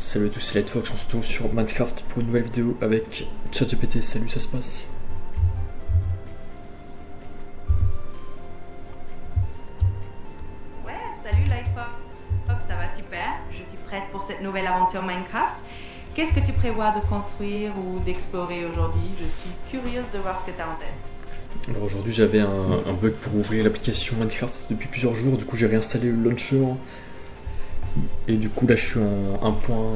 Salut à tous, c'est Lightfox, on se retrouve sur Minecraft pour une nouvelle vidéo avec ChatGPT. Salut, ça se passe? Ouais, salut Lightfox, ça va super. Je suis prête pour cette nouvelle aventure Minecraft. Qu'est-ce que tu prévois de construire ou d'explorer aujourd'hui? Je suis curieuse de voir ce que tu as en tête. Alors aujourd'hui j'avais un bug pour ouvrir l'application Minecraft depuis plusieurs jours, du coup j'ai réinstallé le launcher. Et du coup là je suis en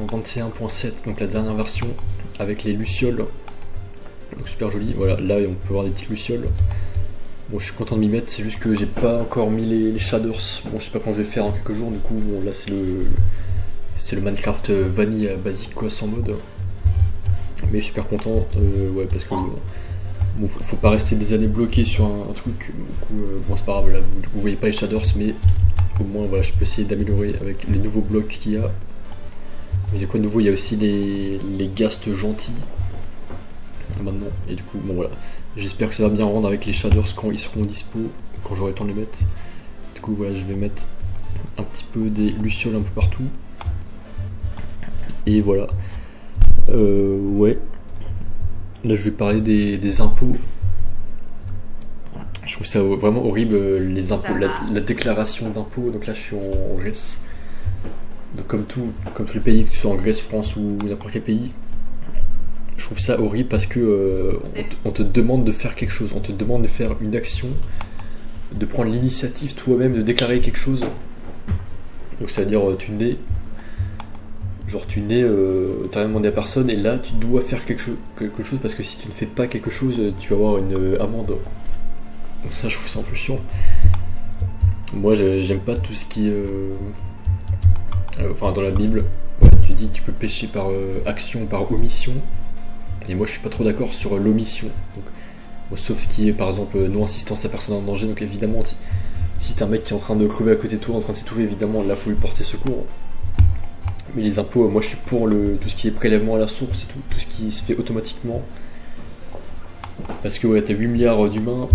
1.21.7, donc la dernière version avec les lucioles. Donc super joli, voilà, là on peut voir des petites lucioles. Bon, je suis content de m'y mettre, c'est juste que j'ai pas encore mis les shaders. Bon, je sais pas quand je vais faire dans quelques jours, du coup bon, là c'est le Minecraft vanille basique quoi, sans mode. Mais je suis super content, ouais, parce que bon, faut pas rester des années bloqué sur un truc. Du coup bon, c'est pas grave, là vous voyez pas les shaders, mais au moins voilà, je peux essayer d'améliorer avec les nouveaux blocs qu'il y a. Mais il y a quoi de nouveau? Il y a aussi les ghasts gentils maintenant, et du coup bon voilà, j'espère que ça va bien rendre avec les shaders quand ils seront dispo, quand j'aurai le temps de les mettre. Du coup voilà, je vais mettre un petit peu des lucioles un peu partout. Et voilà, ouais, là je vais parler des impôts. Je trouve ça vraiment horrible, les impôts, la déclaration d'impôts. Donc là je suis en Grèce, donc comme tous les pays, que ce soit en Grèce, France ou n'importe quel pays, je trouve ça horrible parce que on te demande de faire quelque chose, on te demande de faire une action, de prendre l'initiative toi-même de déclarer quelque chose. Donc ça veut dire tu nais, t'as rien demandé à personne et là tu dois faire quelque chose parce que si tu ne fais pas quelque chose tu vas avoir une amende. Donc ça je trouve ça un peu chiant. Moi j'aime pas tout ce qui enfin dans la Bible, ouais, tu dis que tu peux pécher par action, par omission. Et moi je suis pas trop d'accord sur l'omission. Donc, bon, sauf ce qui est par exemple non-assistance à personne en danger. Donc évidemment si t'es un mec qui est en train de crever à côté de toi, en train de s'étouffer, évidemment là faut lui porter secours. Mais les impôts, moi je suis pour tout ce qui est prélèvement à la source et tout ce qui se fait automatiquement. Parce que ouais, t'as 8 milliards d'humains.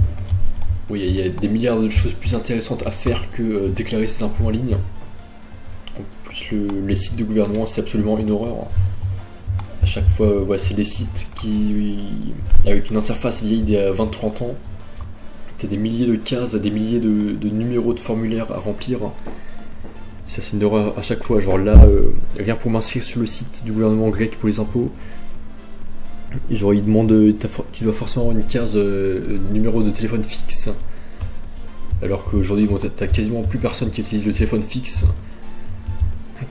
Oui, il y a des milliards de choses plus intéressantes à faire que déclarer ses impôts en ligne. En plus, les sites de gouvernement, c'est absolument une horreur. À chaque fois, ouais, c'est des sites avec une interface vieille d'il y a 20-30 ans. T'as des milliers de cases, des milliers de numéros de formulaires à remplir. Ça, c'est une horreur à chaque fois. Genre là, rien pour m'inscrire sur le site du gouvernement grec pour les impôts. Et genre il demande, tu dois forcément avoir une case numéro de téléphone fixe. Alors qu'aujourd'hui bon, t'as quasiment plus personne qui utilise le téléphone fixe.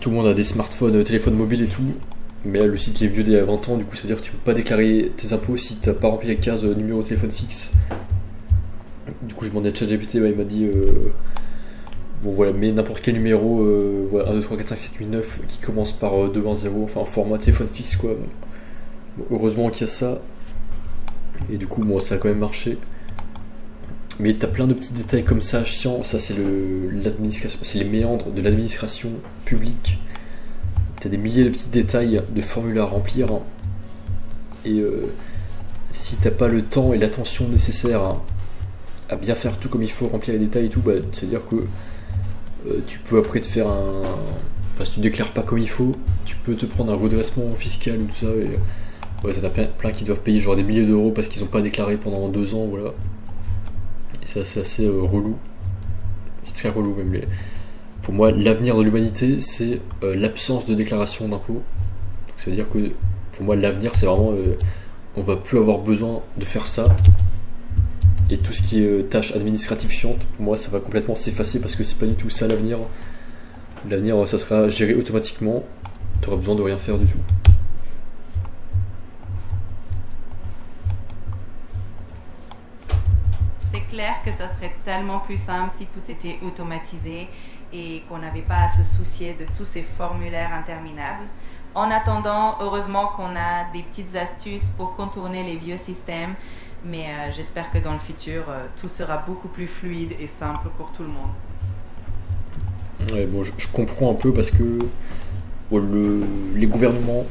Tout le monde a des smartphones, téléphones mobiles et tout. Mais là le site il est vieux d'il y a 20 ans, du coup ça veut dire que tu peux pas déclarer tes impôts si t'as pas rempli la case numéro de téléphone fixe. Du coup je demandais à ChatGPT, bah, il m'a dit bon voilà, mais n'importe quel numéro, voilà, 1, 2, 3, 4, 5, 7, 8, 9 qui commence par 2 1 0, enfin en format téléphone fixe quoi. Bon, heureusement qu'il y a ça. Et du coup bon ça a quand même marché. Mais t'as plein de petits détails comme ça chiants, ça c'est l'administration, c'est les méandres de l'administration publique. T'as des milliers de petits détails de formules à remplir. Et si t'as pas le temps et l'attention nécessaire à bien faire tout comme il faut, remplir les détails et tout, bah c'est à dire que tu peux après te faire enfin, si tu déclares pas comme il faut, tu peux te prendre un redressement fiscal ou tout ça. Et ouais, t'en as plein qui doivent payer genre des milliers d'euros parce qu'ils ont pas déclaré pendant 2 ans, voilà. Et ça c'est assez relou. C'est très relou même. Pour moi, l'avenir de l'humanité, c'est l'absence de déclaration d'impôts. Donc ça veut dire que pour moi, l'avenir, c'est vraiment on va plus avoir besoin de faire ça. Et tout ce qui est tâches administratives chiantes, pour moi, ça va complètement s'effacer parce que c'est pas du tout ça l'avenir. L'avenir, ça sera géré automatiquement. Tu auras besoin de rien faire du tout. C'est clair que ça serait tellement plus simple si tout était automatisé et qu'on n'avait pas à se soucier de tous ces formulaires interminables. En attendant, heureusement qu'on a des petites astuces pour contourner les vieux systèmes, mais j'espère que dans le futur, tout sera beaucoup plus fluide et simple pour tout le monde. Ouais, bon, je comprends un peu parce que bon, le gouvernement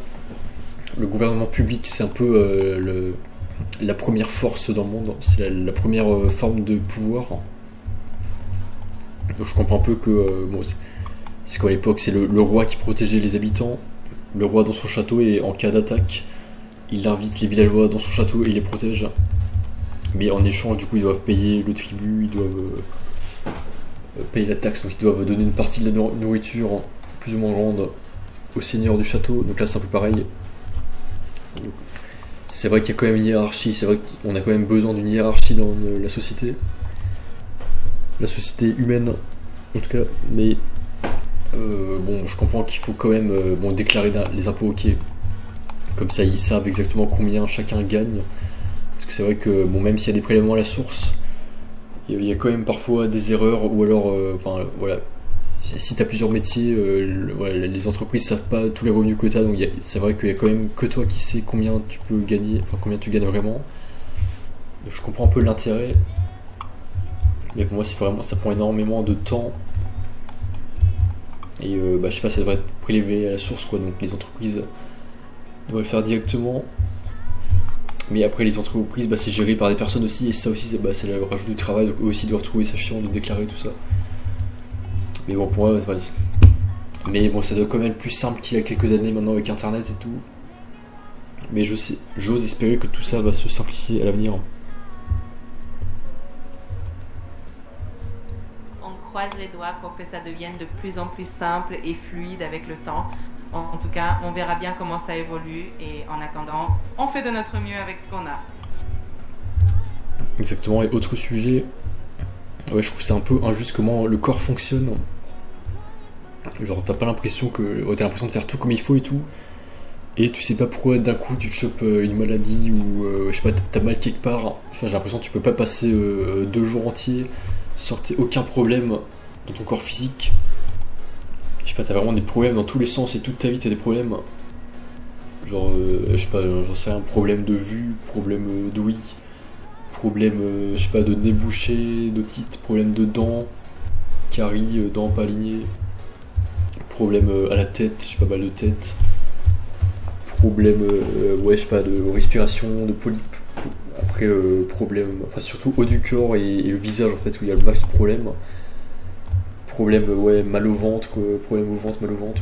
public, c'est un peu la première force dans le monde, c'est la première forme de pouvoir. Donc je comprends un peu que bon, c'est qu'à l'époque c'est le roi qui protégeait les habitants, le roi dans son château et en cas d'attaque, il invite les villageois dans son château et les protège. Mais en échange, du coup, ils doivent payer le tribut, ils doivent payer la taxe, donc ils doivent donner une partie de la nourriture plus ou moins grande au seigneur du château. Donc là, c'est un peu pareil. C'est vrai qu'il y a quand même une hiérarchie, c'est vrai qu'on a quand même besoin d'une hiérarchie dans la société humaine, en tout cas. Mais bon, je comprends qu'il faut quand même déclarer les impôts, ok. Comme ça, ils savent exactement combien chacun gagne. Parce que c'est vrai que bon, même s'il y a des prélèvements à la source, il y a quand même parfois des erreurs, ou alors, voilà, si tu as plusieurs métiers, voilà, les entreprises savent pas tous les revenus que tu as, donc c'est vrai qu'il y a quand même que toi qui sais combien tu peux gagner, enfin combien tu gagnes vraiment. Donc, je comprends un peu l'intérêt, mais pour moi c'est vraiment, ça prend énormément de temps, et je sais pas, ça devrait être prélevé à la source, quoi, donc les entreprises doivent le faire directement. Mais après, les entreprises, c'est géré par des personnes aussi, et ça aussi, c'est le rajout du travail, donc eux aussi doivent trouver ça chiant de déclarer tout ça. Mais bon, pour moi, voilà. Mais bon, ça doit quand même être plus simple qu'il y a quelques années maintenant avec Internet et tout. Mais j'ose espérer que tout ça va se simplifier à l'avenir. On croise les doigts pour que ça devienne de plus en plus simple et fluide avec le temps. En tout cas, on verra bien comment ça évolue, et en attendant, on fait de notre mieux avec ce qu'on a. Exactement, et autre sujet, ouais, je trouve c'est un peu injuste comment le corps fonctionne. Genre, t'as pas l'impression que. Ouais, t'as l'impression de faire tout comme il faut et tout, et tu sais pas pourquoi d'un coup tu te chopes une maladie, ou je sais pas, t'as mal quelque part. J'ai l'impression que tu peux pas passer 2 jours entiers sans que t'aies aucun problème dans ton corps physique. Je sais pas, t'as vraiment des problèmes dans tous les sens, et toute ta vie t'as des problèmes. Genre, je sais pas, j'en sais rien, problème de vue, problème d'ouïe, problème, je sais pas, de nez bouché, d'otite, problème de dents, caries, dents pas alignées, problème à la tête, je sais pas, mal de tête, problème, ouais, je sais pas, de respiration, de polypes. Après, problème, enfin surtout haut du corps et le visage en fait, où il y a le max de problèmes. Problème, ouais, mal au ventre, problème au ventre, mal au ventre,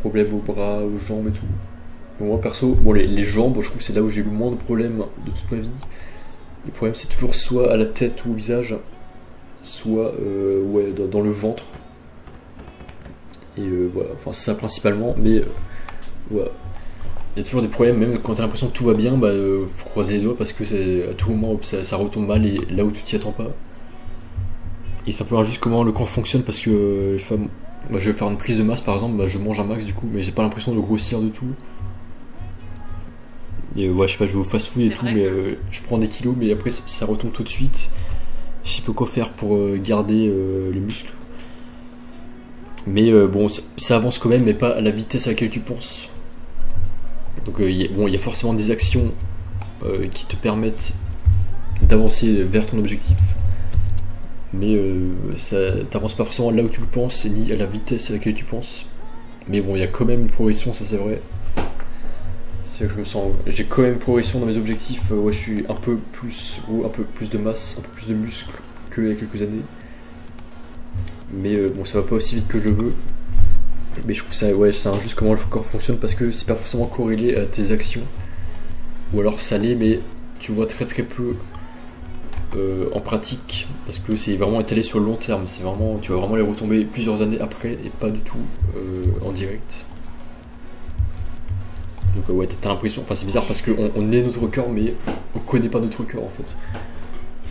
problème aux bras, aux jambes et tout. Donc moi perso, bon, les jambes, je trouve que c'est là où j'ai eu le moins de problèmes de toute ma vie. Les problèmes, c'est toujours soit à la tête ou au visage, soit ouais, dans le ventre. Et voilà, enfin c'est ça principalement, mais voilà. Il y a toujours des problèmes, même quand t'as l'impression que tout va bien, faut croiser les doigts parce que à tout moment ça retombe mal, et là où tu t'y attends pas. Et c'est un peu injuste comment le corps fonctionne, parce que je vais faire une prise de masse par exemple, je mange un max du coup, mais j'ai pas l'impression de grossir de tout. Et ouais, je sais pas, je vais au fast food et tout, mais je prends des kilos, mais après ça retombe tout de suite. Je sais pas quoi faire pour garder les muscles. Mais bon, ça avance quand même, mais pas à la vitesse à laquelle tu penses. Donc il y a forcément des actions qui te permettent d'avancer vers ton objectif. Mais t'avances pas forcément là où tu le penses, ni à la vitesse à laquelle tu penses. Mais bon, il y a quand même une progression, ça c'est vrai. C'est que je me sens. J'ai quand même une progression dans mes objectifs. Ouais, je suis un peu plus gros, un peu plus de masse, un peu plus de muscles qu'il y a quelques années. Mais bon, ça va pas aussi vite que je veux. Mais je trouve ça, ouais, c'est injuste comment le corps fonctionne, parce que c'est pas forcément corrélé à tes actions. Ou alors ça l'est, mais tu vois très très peu en pratique, parce que c'est vraiment étalé sur le long terme. C'est vraiment, tu vas vraiment les retomber plusieurs années après, et pas du tout en direct. Donc ouais, t'as l'impression, enfin c'est bizarre parce qu'on est notre corps, mais on connaît pas notre corps en fait.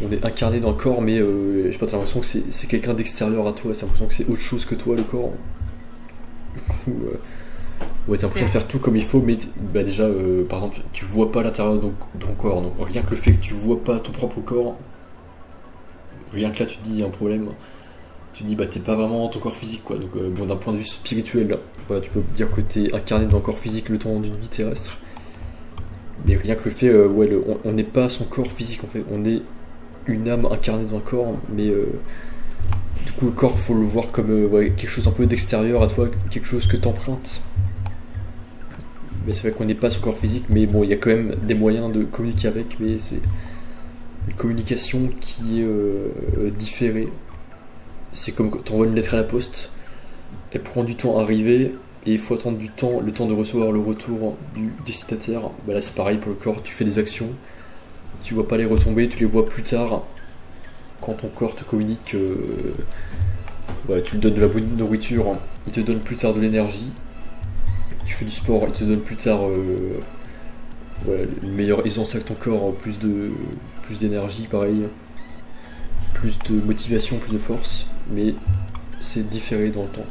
On est incarné dans le corps, mais je sais pas, t'as l'impression que c'est quelqu'un d'extérieur à toi, t'as l'impression que c'est autre chose que toi le corps. Du coup, ouais, t'as l'impression de faire tout comme il faut, mais déjà, par exemple, tu vois pas l'intérieur de ton corps. Donc rien que le fait que tu vois pas ton propre corps, rien que là tu te dis il y a un problème. Tu te dis t'es pas vraiment dans ton corps physique, quoi. Donc bon, d'un point de vue spirituel, voilà, tu peux dire que t'es incarné dans le corps physique le temps d'une vie terrestre. Mais rien que le fait, ouais, on n'est pas son corps physique en fait, on est une âme incarnée dans un corps, mais du coup le corps faut le voir comme ouais, quelque chose un peu d'extérieur à toi, quelque chose que t'empruntes. Mais c'est vrai qu'on n'est pas son corps physique, mais bon, il y a quand même des moyens de communiquer avec, mais c'est une communication qui est différée. C'est comme quand tu envoies une lettre à la poste, elle prend du temps à arriver, et il faut attendre du temps, le temps de recevoir le retour du destinataire. Bah là c'est pareil pour le corps, tu fais des actions, tu vois pas les retombées, tu les vois plus tard quand ton corps te communique que tu lui donnes de la bonne nourriture, il te donne plus tard de l'énergie, tu fais du sport, il te donne plus tard une meilleure aisance avec ton corps, plus d'énergie pareil, plus de motivation, plus de force, mais c'est différé dans le temps.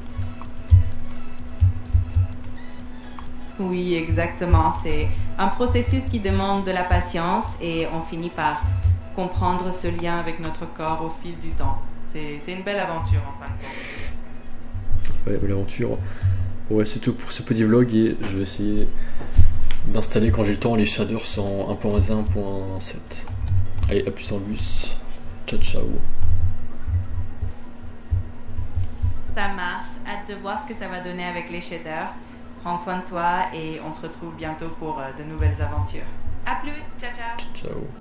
Oui, exactement. C'est un processus qui demande de la patience et on finit par comprendre ce lien avec notre corps au fil du temps. C'est une belle aventure en fin de compte. Ouais, l'aventure. Ouais, c'est tout pour ce petit vlog et je vais essayer d'installer quand j'ai le temps les shaders en 1.1, 1.7. Allez, à plus dans le bus. Ciao, ciao. Ça marche. Hâte de voir ce que ça va donner avec les shaders. Prends soin de toi et on se retrouve bientôt pour de nouvelles aventures. À plus, ciao ciao. Ciao.